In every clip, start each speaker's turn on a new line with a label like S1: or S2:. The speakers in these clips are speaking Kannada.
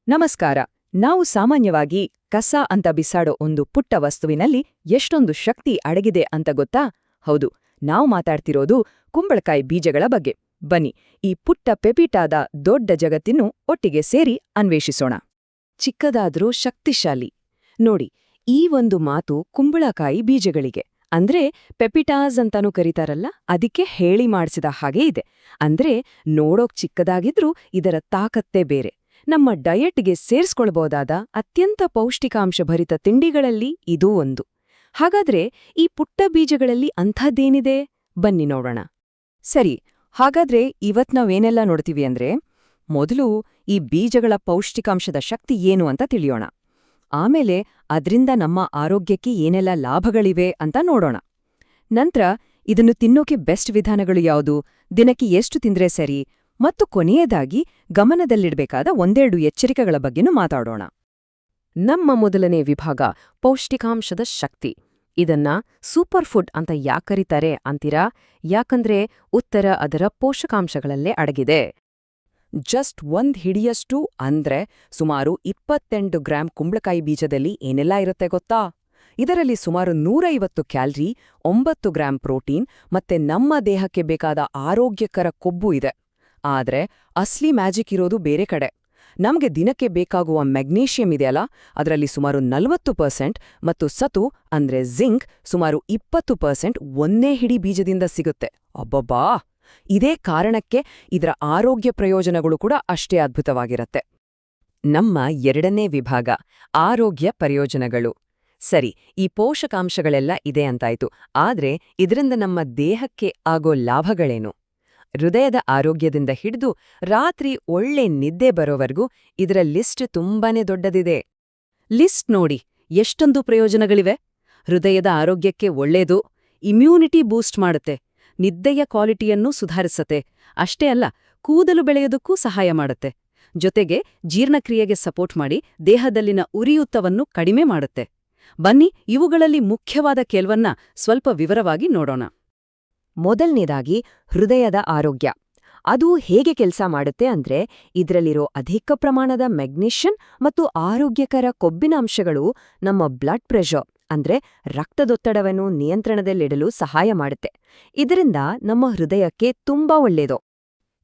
S1: ನಮಸ್ಕಾರ. ನಾವು ಸಾಮಾನ್ಯವಾಗಿ ಕಸ ಅಂತ ಬಿಸಾಡೋ ಒಂದು ಪುಟ್ಟ ವಸ್ತುವಿನಲ್ಲಿ ಎಷ್ಟೊಂದು ಶಕ್ತಿ ಅಡಗಿದೆ ಅಂತ ಗೊತ್ತಾ? ಹೌದು, ನಾವು ಮಾತಾಡ್ತಿರೋದು ಕುಂಬಳಕಾಯಿ ಬೀಜಗಳ ಬಗ್ಗೆ. ಬನ್ನಿ, ಈ ಪುಟ್ಟ ಪೆಪಿಟಾದ ದೊಡ್ಡ ಜಗತ್ತಿನ್ನು ಒಟ್ಟಿಗೆ ಸೇರಿ ಅನ್ವೇಷಿಸೋಣ. ಚಿಕ್ಕದಾದ್ರೂ ಶಕ್ತಿಶಾಲಿ. ನೋಡಿ, ಈ ಒಂದು ಮಾತು ಕುಂಬಳಕಾಯಿ ಬೀಜಗಳಿಗೆ ಅಂದ್ರೆ ಪೆಪಿಟಾಸ್ ಅಂತಾನೂ ಕರೀತಾರಲ್ಲ, ಅದಕ್ಕೆ ಹೇಳಿ ಮಾಡಿಸಿದ ಹಾಗೆ ಇದೆ. ಅಂದ್ರೆ ನೋಡೋಕ್ ಚಿಕ್ಕದಾಗಿದ್ರೂ ಇದರ ತಾಕತ್ತೇ ಬೇರೆ. ನಮ್ಮ ಡಯಟ್ಗೆ ಸೇರ್ಸ್ಕೊಳ್ಬೋದಾದ ಅತ್ಯಂತ ಪೌಷ್ಟಿಕಾಂಶಭರಿತ ತಿಂಡಿಗಳಲ್ಲಿ ಇದೂ ಒಂದು. ಹಾಗಾದ್ರೆ ಈ ಪುಟ್ಟ ಬೀಜಗಳಲ್ಲಿ ಅಂಥದ್ದೇನಿದೆ? ಬನ್ನಿ ನೋಡೋಣ. ಸರಿ, ಹಾಗಾದ್ರೆ ಇವತ್ ನಾವೇನೆಲ್ಲ ನೋಡ್ತೀವಿ ಅಂದ್ರೆ, ಮೊದಲು ಈ ಬೀಜಗಳ ಪೌಷ್ಟಿಕಾಂಶದ ಶಕ್ತಿ ಏನು ಅಂತ ತಿಳಿಯೋಣ. ಆಮೇಲೆ ಅದ್ರಿಂದ ನಮ್ಮ ಆರೋಗ್ಯಕ್ಕೆ ಏನೆಲ್ಲ ಲಾಭಗಳಿವೆ ಅಂತ ನೋಡೋಣ. ನಂತರ ಇದನ್ನು ತಿನ್ನೋಕೆ ಬೆಸ್ಟ್ ವಿಧಾನಗಳು ಯಾವುದು, ದಿನಕ್ಕೆ ಎಷ್ಟು ತಿಂದ್ರೆ ಸರಿ, ಮತ್ತು ಕೊನೆಯದಾಗಿ ಗಮನದಲ್ಲಿಡಬೇಕಾದ ಒಂದೆರಡು ಎಚ್ಚರಿಕೆಗಳ ಬಗ್ಗೆನೂ ಮಾತಾಡೋಣ. ನಮ್ಮ ಮೊದಲನೇ ವಿಭಾಗ ಪೌಷ್ಟಿಕಾಂಶದ ಶಕ್ತಿ. ಇದನ್ನ ಸೂಪರ್ ಫುಡ್ ಅಂತ ಯಾಕೆ ಕರೀತಾರೆ ಅಂತೀರಾ? ಯಾಕಂದ್ರೆ ಉತ್ತರ ಅದರ ಪೋಷಕಾಂಶಗಳಲ್ಲೇ ಅಡಗಿದೆ. ಜಸ್ಟ್ ಒಂದ್ ಹಿಡಿಯಷ್ಟು ಅಂದ್ರೆ ಸುಮಾರು 28 ಗ್ರಾಂ ಕುಂಬಳಕಾಯಿ ಬೀಜದಲ್ಲಿ ಏನೆಲ್ಲ ಇರುತ್ತೆ ಗೊತ್ತಾ? ಇದರಲ್ಲಿ ಸುಮಾರು 150 ಕ್ಯಾಲರಿ, 9 ಗ್ರಾಂ ಪ್ರೋಟೀನ್ ಮತ್ತೆ ನಮ್ಮ ದೇಹಕ್ಕೆ ಬೇಕಾದ ಆರೋಗ್ಯಕರ ಕೊಬ್ಬು ಇದೆ. ಆದ್ರೆ ಅಸ್ಲಿ ಮ್ಯಾಜಿಕ್ ಇರೋದು ಬೇರೆ ಕಡೆ. ನಮ್ಗೆ ದಿನಕ್ಕೆ ಬೇಕಾಗುವ ಮೆಗ್ನೀಷಿಯಂ ಇದೆಯಲ್ಲ, ಅದರಲ್ಲಿ ಸುಮಾರು 40% ಮತ್ತು ಸತು ಅಂದ್ರೆ ಜಿಂಕ್ ಸುಮಾರು 20% ಒಂದೇ ಹಿಡಿ ಬೀಜದಿಂದ ಸಿಗುತ್ತೆ. ಅಬ್ಬಬ್ಬಾ! ಇದೇ ಕಾರಣಕ್ಕೆ ಇದರ ಆರೋಗ್ಯ ಪ್ರಯೋಜನಗಳು ಕೂಡ ಅಷ್ಟೇ ಅದ್ಭುತವಾಗಿರತ್ತೆ. ನಮ್ಮ ಎರಡನೇ ವಿಭಾಗ ಆರೋಗ್ಯ ಪ್ರಯೋಜನಗಳು. ಸರಿ, ಈ ಪೋಷಕಾಂಶಗಳೆಲ್ಲ ಇದೆ ಅಂತಾಯ್ತು, ಆದ್ರೆ ಇದರಿಂದ ನಮ್ಮ ದೇಹಕ್ಕೆ ಆಗೋ ಲಾಭಗಳೇನು? ಹೃದಯದ ಆರೋಗ್ಯದಿಂದ ಹಿಡಿದು ರಾತ್ರಿ ಒಳ್ಳೆ ನಿದ್ದೆ ಬರೋವರೆಗೂ ಇದರ ಲಿಸ್ಟ್ ತುಂಬಾನೇ ದೊಡ್ಡದಿದೆ. ಲಿಸ್ಟ್ ನೋಡಿ, ಎಷ್ಟೊಂದು ಪ್ರಯೋಜನಗಳಿವೆ. ಹೃದಯದ ಆರೋಗ್ಯಕ್ಕೆ ಒಳ್ಳೇದು, ಇಮ್ಯೂನಿಟಿ ಬೂಸ್ಟ್ ಮಾಡುತ್ತೆ, ನಿದ್ದೆಯ ಕ್ವಾಲಿಟಿಯನ್ನೂ ಸುಧಾರಿಸತ್ತೆ, ಅಷ್ಟೇ ಅಲ್ಲ ಕೂದಲು ಬೆಳೆಯೋದಕ್ಕೂ ಸಹಾಯ ಮಾಡುತ್ತೆ, ಜೊತೆಗೆ ಜೀರ್ಣಕ್ರಿಯೆಗೆ ಸಪೋರ್ಟ್ ಮಾಡಿ ದೇಹದಲ್ಲಿನ ಉರಿಯೂತವನ್ನು ಕಡಿಮೆ ಮಾಡುತ್ತೆ. ಬನ್ನಿ, ಇವುಗಳಲ್ಲಿ ಮುಖ್ಯವಾದ ಕೆಲವನ್ನ ಸ್ವಲ್ಪ ವಿವರವಾಗಿ ನೋಡೋಣ. ಮೊದಲನೇದಾಗಿ ಹೃದಯದ ಆರೋಗ್ಯ. ಅದು ಹೇಗೆ ಕೆಲಸ ಮಾಡುತ್ತೆ ಅಂದ್ರೆ, ಇದರಲ್ಲಿರೋ ಅಧಿಕ ಪ್ರಮಾಣದ ಮೆಗ್ನೀಷಿಯಂ ಮತ್ತು ಆರೋಗ್ಯಕರ ಕೊಬ್ಬಿನ ಅಂಶಗಳು ನಮ್ಮ ಬ್ಲಡ್ ಪ್ರೆಷರ್ ಅಂದ್ರೆ ರಕ್ತದೊತ್ತಡವನ್ನು ನಿಯಂತ್ರಣದಲ್ಲಿಡಲು ಸಹಾಯ ಮಾಡುತ್ತೆ. ಇದರಿಂದ ನಮ್ಮ ಹೃದಯಕ್ಕೆ ತುಂಬಾ ಒಳ್ಳೆಯದು.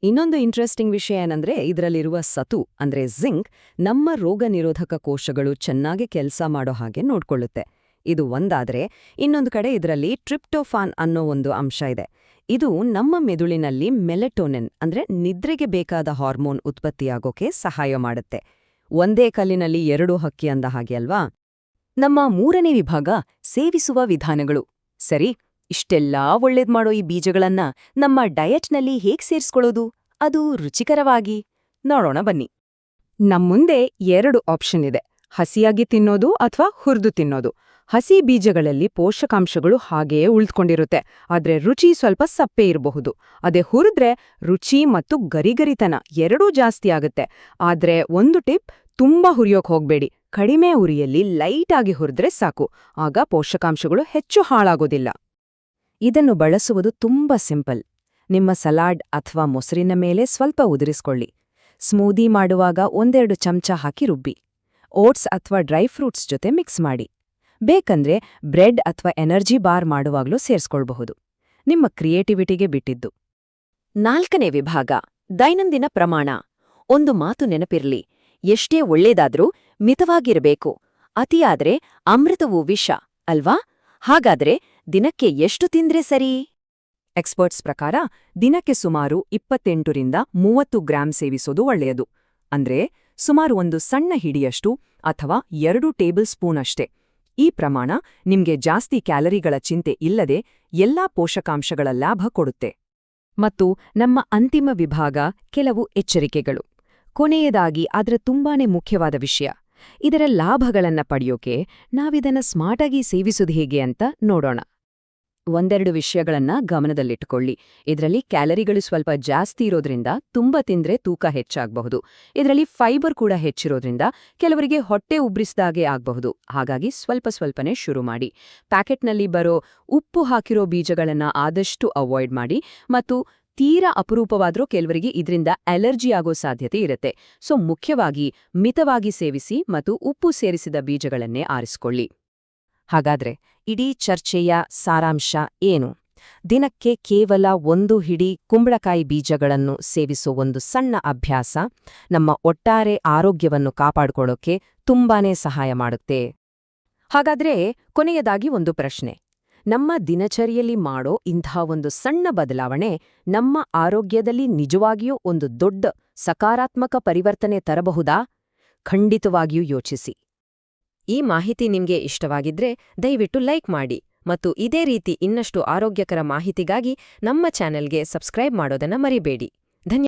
S1: ಇನ್ನೊಂದು ಇಂಟ್ರೆಸ್ಟಿಂಗ್ ವಿಷಯ ಏನಂದ್ರೆ, ಇದರಲ್ಲಿರುವ ಸತು ಅಂದ್ರೆ ಜಿಂಕ್ ನಮ್ಮ ರೋಗ ನಿರೋಧಕ ಕೋಶಗಳು ಚೆನ್ನಾಗಿ ಕೆಲಸ ಮಾಡೋ ಹಾಗೆ ನೋಡ್ಕೊಳ್ಳುತ್ತೆ. ಇದು ಒಂದಾದ್ರೆ, ಇನ್ನೊಂದು ಕಡೆ ಇದರಲ್ಲಿ ಟ್ರಿಪ್ಟೋಫಾನ್ ಅನ್ನೋ ಒಂದು ಅಂಶ ಇದೆ. ಇದು ನಮ್ಮ ಮೆದುಳಿನಲ್ಲಿ ಮೆಲೆಟೋನಿನ್ ಅಂದ್ರೆ ನಿದ್ರೆಗೆ ಬೇಕಾದ ಹಾರ್ಮೋನ್ ಉತ್ಪತ್ತಿಯಾಗೋಕೆ ಸಹಾಯ ಮಾಡುತ್ತೆ. ಒಂದೇ ಕಲ್ಲಿನಲ್ಲಿ ಎರಡು ಹಕ್ಕಿ ಅಂದ ಹಾಗೆ ಅಲ್ವಾ? ನಮ್ಮ ಮೂರನೇ ವಿಭಾಗ ಸೇವಿಸುವ ವಿಧಾನಗಳು. ಸರಿ, ಇಷ್ಟೆಲ್ಲಾ ಒಳ್ಳೇದ್ ಮಾಡೋ ಈ ಬೀಜಗಳನ್ನ ನಮ್ಮ ಡಯಟ್ನಲ್ಲಿ ಹೇಗ್ ಸೇರ್ಸ್ಕೊಳ್ಳೋದು, ಅದು ರುಚಿಕರವಾಗಿ? ನೋಡೋಣ ಬನ್ನಿ. ನಮ್ಮುಂದೆ 2 ಆಪ್ಷನ್ ಇದೆ, ಹಸಿಯಾಗಿ ತಿನ್ನೋದು ಅಥವಾ ಹುರಿದು ತಿನ್ನೋದು. ಹಸಿ ಬೀಜಗಳಲ್ಲಿ ಪೋಷಕಾಂಶಗಳು ಹಾಗೆಯೇ ಉಳಿದುಕೊಂಡಿರುತ್ತೆ, ಆದ್ರೆ ರುಚಿ ಸ್ವಲ್ಪ ಸಪ್ಪೆ ಇರಬಹುದು. ಅದೇ ಹುರಿದ್ರೆ ರುಚಿ ಮತ್ತು ಗರಿಗರಿತನ ಎರಡೂ ಜಾಸ್ತಿ ಆಗುತ್ತೆ. ಆದ್ರೆ ಒಂದು ಟಿಪ್, ತುಂಬಾ ಹುರಿಯೋಕ್ ಹೋಗ್ಬೇಡಿ, ಕಡಿಮೆ ಉರಿಯಲ್ಲಿ ಲೈಟ್ ಆಗಿ ಹುರಿದ್ರೆ ಸಾಕು. ಆಗ ಪೋಷಕಾಂಶಗಳು ಹೆಚ್ಚು ಹಾಳಾಗೋದಿಲ್ಲ. ಇದನ್ನು ಬಳಸುವುದು ತುಂಬಾ ಸಿಂಪಲ್. ನಿಮ್ಮ ಸಲಾಡ್ ಅಥವಾ ಮೊಸರಿನ ಮೇಲೆ ಸ್ವಲ್ಪ ಉದುರಿಸ್ಕೊಳ್ಳಿ. ಸ್ಮೂದಿ ಮಾಡುವಾಗ 1-2 ಚಮಚ ಹಾಕಿ ರುಬ್ಬಿ. ಓಟ್ಸ್ ಅಥವಾ ಡ್ರೈ ಫ್ರೂಟ್ಸ್ ಜೊತೆ ಮಿಕ್ಸ್ ಮಾಡಿ. ಬೇಕಂದ್ರೆ ಬ್ರೆಡ್ ಅಥವಾ ಎನರ್ಜಿ ಬಾರ್ ಮಾಡುವಾಗ್ಲೂ ಸೇರ್ಸ್ಕೊಳ್ಬಹುದು. ನಿಮ್ಮ ಕ್ರಿಯೇಟಿವಿಟಿಗೆ ಬಿಟ್ಟಿದ್ದು. 4ನೇ ವಿಭಾಗ ದೈನಂದಿನ ಪ್ರಮಾಣ. ಒಂದು ಮಾತು ನೆನಪಿರ್ಲಿ, ಎಷ್ಟೇ ಒಳ್ಳೇದಾದ್ರೂ ಮಿತವಾಗಿರಬೇಕು. ಅತಿಯಾದ್ರೆ ಅಮೃತವೂ ವಿಷ ಅಲ್ವಾ? ಹಾಗಾದ್ರೆ ದಿನಕ್ಕೆ ಎಷ್ಟು ತಿಂದ್ರೆ ಸರಿ? ಎಕ್ಸ್ಪರ್ಟ್ಸ್ ಪ್ರಕಾರ ದಿನಕ್ಕೆ ಸುಮಾರು 28ರಿಂದ 30 ಗ್ರಾಂ ಸೇವಿಸೋದು ಒಳ್ಳೆಯದು. ಅಂದ್ರೆ ಸುಮಾರು ಒಂದು ಸಣ್ಣ ಹಿಡಿಯಷ್ಟು ಅಥವಾ 2 ಟೇಬಲ್ ಸ್ಪೂನ್ ಅಷ್ಟೇ. ಈ ಪ್ರಮಾಣ ನಿಮ್ಗೆ ಜಾಸ್ತಿ ಕ್ಯಾಲರಿಗಳ ಚಿಂತೆ ಇಲ್ಲದೆ ಎಲ್ಲಾ ಪೋಷಕಾಂಶಗಳ ಲಾಭ ಕೊಡುತ್ತೆ. ಮತ್ತು ನಮ್ಮ ಅಂತಿಮ ವಿಭಾಗ ಕೆಲವು ಎಚ್ಚರಿಕೆಗಳು. ಕೊನೆಯದಾಗಿ ಆದ್ರೆ ತುಂಬಾನೇ ಮುಖ್ಯವಾದ ವಿಷಯ, ಇದರ ಲಾಭಗಳನ್ನ ಪಡೆಯೋಕೆ ನಾವಿದನ್ನ ಸ್ಮಾರ್ಟಾಗಿ ಸೇವಿಸೋದು ಹೇಗೆ ಅಂತ ನೋಡೋಣ. ಒಂದೆರಡು ವಿಷಯಗಳನ್ನ ಗಮನದಲ್ಲಿಟ್ಟುಕೊಳ್ಳಿ. ಇದರಲ್ಲಿ ಕ್ಯಾಲರಿಗಳು ಸ್ವಲ್ಪ ಜಾಸ್ತಿ ಇರೋದ್ರಿಂದ ತುಂಬಾ ತಿಂದ್ರೆ ತೂಕ ಹೆಚ್ಚಾಗಬಹುದು. ಇದರಲ್ಲಿ ಫೈಬರ್ ಕೂಡ ಹೆಚ್ಚಿರೋದ್ರಿಂದ ಕೆಲವರಿಗೆ ಹೊಟ್ಟೆ ಉಬ್ರಿಸಿದಾಗೆ ಆಗಬಹುದು. ಹಾಗಾಗಿ ಸ್ವಲ್ಪನೇ ಶುರು ಮಾಡಿ. ಪ್ಯಾಕೆಟ್ನಲ್ಲಿ ಬರೋ ಉಪ್ಪು ಹಾಕಿರೋ ಬೀಜಗಳನ್ನ ಆದಷ್ಟು ಅವಾಯ್ಡ್ ಮಾಡಿ ಮತ್ತು ತೀರಾ ಅಪರೂಪವಾದ್ರೂ ಕೆಲವರಿಗೆ ಇದರಿಂದ ಅಲರ್ಜಿ ಆಗೋ ಸಾಧ್ಯತೆ ಇರುತ್ತೆ. ಸೊ ಮುಖ್ಯವಾಗಿ ಮಿತವಾಗಿ ಸೇವಿಸಿ ಮತ್ತು ಉಪ್ಪು ಸೇರಿಸಿದ ಬೀಜಗಳನ್ನೇ ಆರಿಸಿಕೊಳ್ಳಿ.
S2: ಹಾಗಾದ್ರೆ ಇಡೀ ಚರ್ಚೆಯ ಸಾರಾಂಶ ಏನು? ದಿನಕ್ಕೆ ಕೇವಲ 1 ಹಿಡಿ ಕುಂಬಳಕಾಯಿ ಬೀಜಗಳನ್ನು ಸೇವಿಸೋ ಒಂದು ಸಣ್ಣ ಅಭ್ಯಾಸ ನಮ್ಮ ಒಟ್ಟಾರೆ ಆರೋಗ್ಯವನ್ನು ಕಾಪಾಡಿಕೊಳ್ಳೋಕೆ ತುಂಬಾನೇ ಸಹಾಯ ಮಾಡುತ್ತೆ. ಹಾಗಾದ್ರೆ ಕೊನೆಯದಾಗಿ ಒಂದು ಪ್ರಶ್ನೆ. ನಮ್ಮ ದಿನಚರಿಯಲ್ಲಿ ಮಾಡೋ ಇಂಥ ಒಂದು ಸಣ್ಣ ಬದಲಾವಣೆ ನಮ್ಮ ಆರೋಗ್ಯದಲ್ಲಿ ನಿಜವಾಗಿಯೂ ಒಂದು ದೊಡ್ಡ ಸಕಾರಾತ್ಮಕ ಪರಿವರ್ತನೆ ತರಬಹುದಾ? ಖಂಡಿತವಾಗಿಯೂ ಯೋಚಿಸಿ. ಈ ಮಾಹಿತಿ ನಿಮ್ಗೆ ಇಷ್ಟವಾಗಿದ್ರೆ ದಯವಿಟ್ಟು ಲೈಕ್ ಮಾಡಿ ಮತ್ತು ಇದೇ ರೀತಿ ಇನ್ನಷ್ಟು ಆರೋಗ್ಯಕರ ಮಾಹಿತಿಗಾಗಿ ನಮ್ಮ ಚಾನೆಲ್ಗೆ ಸಬ್ಸ್ಕ್ರೈಬ್ ಮಾಡೋದನ್ನ ಮರಿಬೇಡಿ.